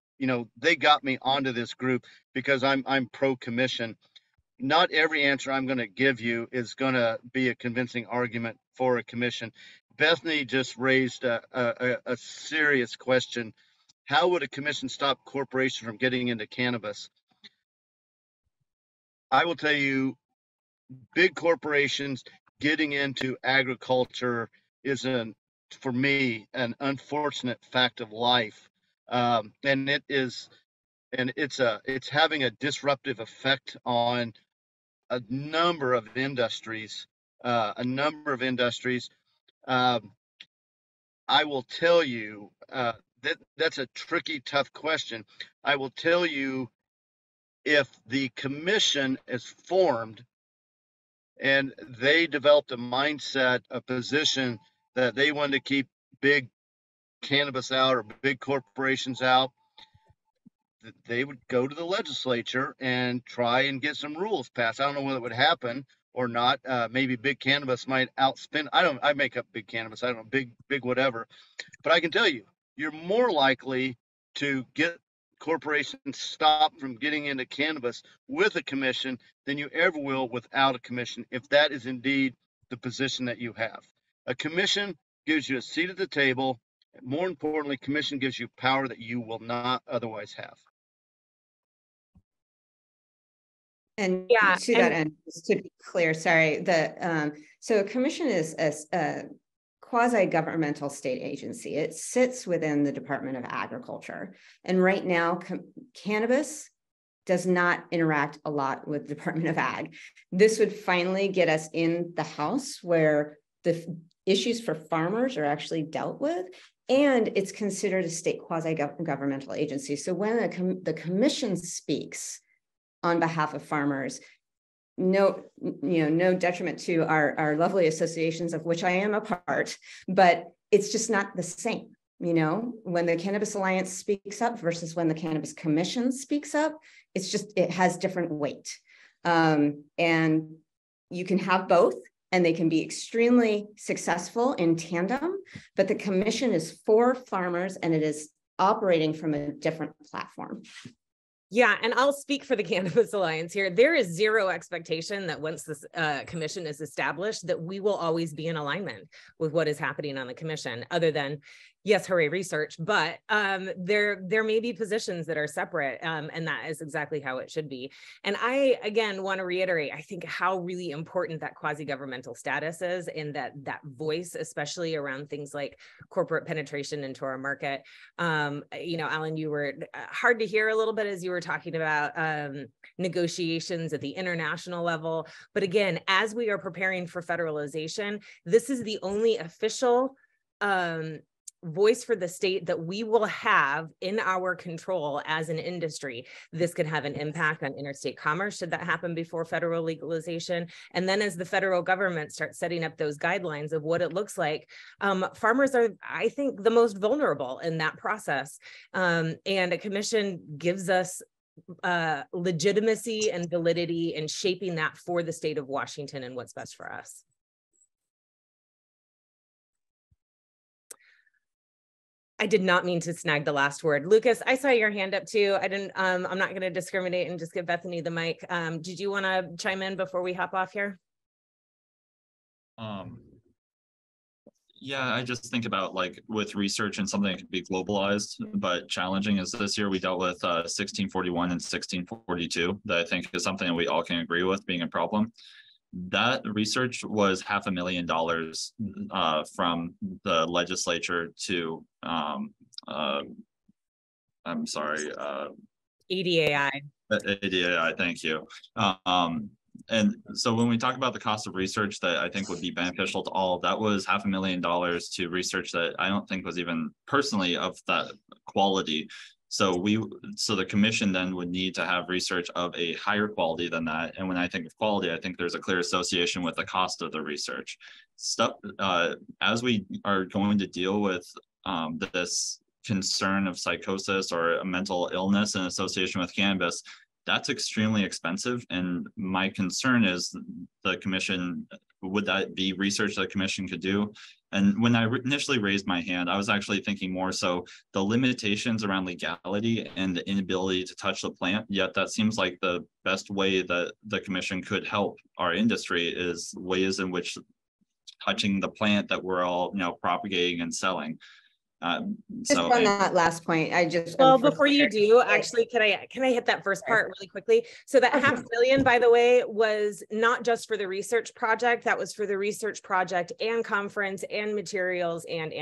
they got me onto this group because I'm pro commission. Not every answer I'm going to give you is going to be a convincing argument for a commission. Bethany just raised a serious question. How would a commission stop corporations from getting into cannabis? I will tell you, big corporations getting into agriculture is, for me, an unfortunate fact of life, and it's having a disruptive effect on a number of industries. I will tell you that's a tricky, tough question. I will tell you, if the commission is formed and they developed a mindset, a position that they wanted to keep big cannabis out or big corporations out, they would go to the legislature and try and get some rules passed. I don't know whether it would happen or not. Maybe big cannabis might outspend. I make up big cannabis. I don't know, big whatever. But I can tell you, you're more likely to get corporations stopped from getting into cannabis with a commission than you ever will without a commission, if that is indeed the position that you have. A commission gives you a seat at the table. More importantly, commission gives you power that you will not otherwise have. And to that end, just to be clear, sorry, so a commission is a quasi-governmental state agency. It sits within the Department of Agriculture. And right now, cannabis does not interact a lot with the Department of Ag. This would finally get us in the House where the issues for farmers are actually dealt with, and it's considered a state quasi-governmental agency. So when the commission speaks on behalf of farmers, no detriment to our lovely associations, of which I am a part, but it's just not the same. When the Cannabis Alliance speaks up versus when the Cannabis Commission speaks up, it has different weight. And you can have both, and they can be extremely successful in tandem, but the commission is for farmers and it is operating from a different platform. Yeah, and I'll speak for the Cannabis Alliance here. There is zero expectation that once this commission is established, that we will always be in alignment with what is happening on the commission, other than, yes, hooray research, but there may be positions that are separate, and that is exactly how it should be. And I, again, want to reiterate, I think how really important that quasi-governmental status is, and that voice, especially around things like corporate penetration into our market. You know, Alan, you were hard to hear a little bit as you were talking about negotiations at the international level. But again, as we are preparing for federalization, this is the only official voice for the state that we will have in our control as an industry. This could have an impact on interstate commerce should that happen before federal legalization. And then as the federal government starts setting up those guidelines of what it looks like, farmers are, I think, the most vulnerable in that process. And a commission gives us legitimacy and validity in shaping that for the state of Washington and what's best for us. I did not mean to snag the last word. Lucas, I saw your hand up too. I didn't, I'm not going to discriminate and just give Bethany the mic. Did you want to chime in before we hop off here? Yeah, I just think about like with research and something that could be globalized, but challenging is this year we dealt with 1641 and 1642 that I think is something that we all can agree with being a problem. That research was $500,000 from the legislature to, I'm sorry. EDAI. EDAI, thank you. And so when we talk about the cost of research that I think would be beneficial to all, that was $500,000 to research that I don't think was even personally of that quality. So the commission then would need to have research of a higher quality than that. And when I think of quality, I think there's a clear association with the cost of the research. As we are going to deal with this concern of psychosis or a mental illness in association with cannabis, that's extremely expensive. And my concern is the commission, would that be research that the commission could do? And when I initially raised my hand, I was actually thinking more so the limitations around legality and the inability to touch the plant. Yet that seems like the best way that the commission could help our industry is ways in which touching the plant that we're all, propagating and selling. Just on that last point, before you do, actually, can I hit that first part really quickly? So that $500,000, by the way, was not just for the research project. That was for the research project and conference and materials and.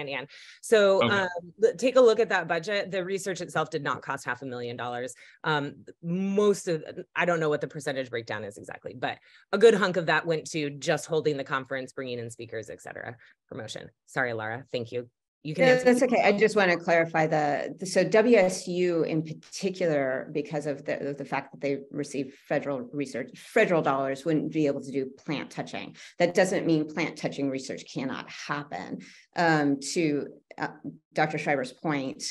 So take a look at that budget. The research itself did not cost $500,000. Most of, I don't know what the percentage breakdown is exactly, but a good hunk of that went to just holding the conference, bringing in speakers, et cetera, promotion. Sorry, Laura. Thank you. You can answer. That's okay. I just want to clarify so WSU in particular, because of the fact that they receive federal dollars, wouldn't be able to do plant touching. That doesn't mean plant touching research cannot happen. To Dr. Schreiber's point,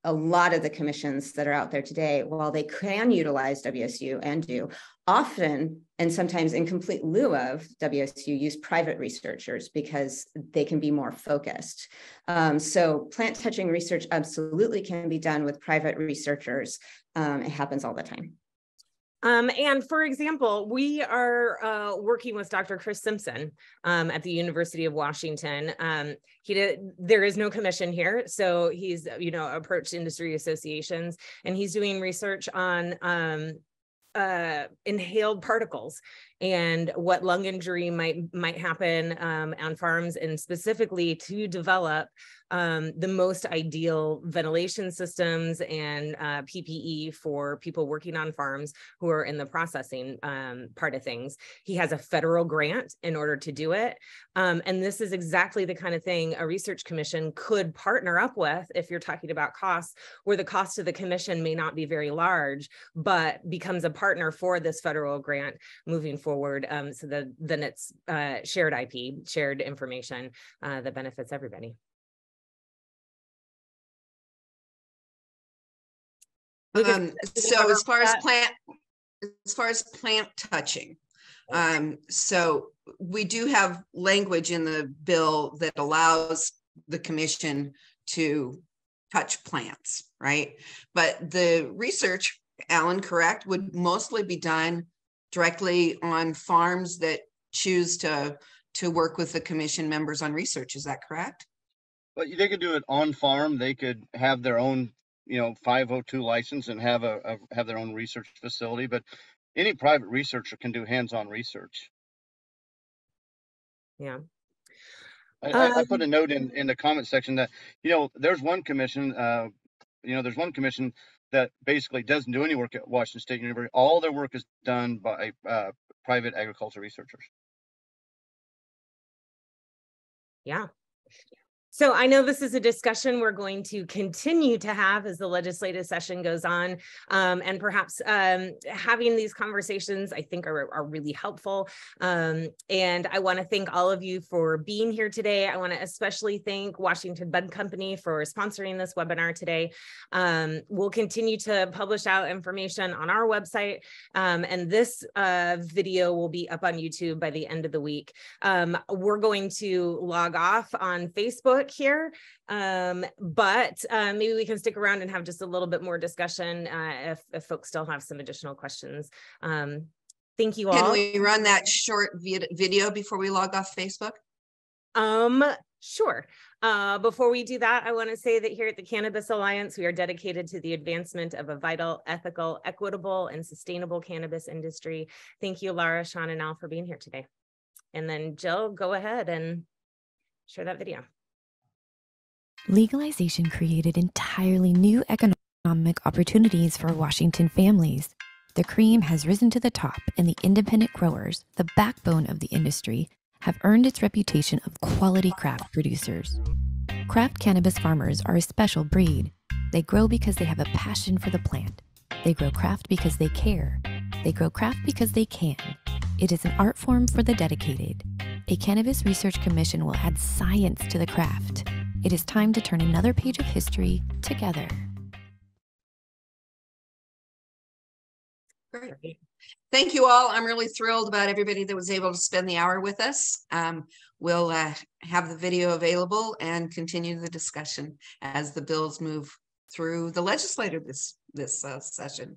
a lot of the commissions that are out there today, while they can utilize WSU and do, often and sometimes in complete lieu of WSU, use private researchers because they can be more focused. So plant touching research absolutely can be done with private researchers. It happens all the time. And for example, we are working with Dr. Chris Simpson at the University of Washington. There is no commission here, so he's approached industry associations, and he's doing research on inhaled particles and what lung injury might happen on farms, and specifically to develop the most ideal ventilation systems and PPE for people working on farms who are in the processing part of things. He has a federal grant in order to do it. And this is exactly the kind of thing a research commission could partner up with if you're talking about costs, where the cost of the commission may not be very large, but becomes a partner for this federal grant moving forward. So then it's shared IP, shared information that benefits everybody. So as far as plant touching, so we do have language in the bill that allows the commission to touch plants, right? But the research, Alan, correct, would mostly be done directly on farms that choose to work with the commission members on research. Is that correct? But they could do it on farm. They could have their own, 502 license and have have their own research facility. But any private researcher can do hands-on research. Yeah. I put a note in the comment section that, there's one commission, that basically doesn't do any work at Washington State University. All their work is done by private agriculture researchers. Yeah. So I know this is a discussion we're going to continue to have as the legislative session goes on, and perhaps having these conversations I think are really helpful. And I want to thank all of you for being here today. I want to especially thank Washington Bud Company for sponsoring this webinar today. We'll continue to publish out information on our website, and this video will be up on YouTube by the end of the week. We're going to log off on Facebook here, but maybe we can stick around and have just a little bit more discussion if folks still have some additional questions. Thank you all. Can we run that short video before we log off Facebook? Sure. Before we do that, I want to say that here at the Cannabis Alliance, we are dedicated to the advancement of a vital, ethical, equitable, and sustainable cannabis industry. Thank you, Lara, Sean, and Al for being here today. And then Jill, go ahead and share that video. Legalization created entirely new economic opportunities for Washington families. The cream has risen to the top, and the independent growers, the backbone of the industry, have earned its reputation of quality craft producers. Craft cannabis farmers are a special breed. They grow because they have a passion for the plant. They grow craft because they care. They grow craft because they can. It is an art form for the dedicated. A Cannabis Research Commission will add science to the craft. It is time to turn another page of history together. Great. Thank you all. I'm really thrilled about everybody that was able to spend the hour with us. We'll have the video available and continue the discussion as the bills move through the legislature this session.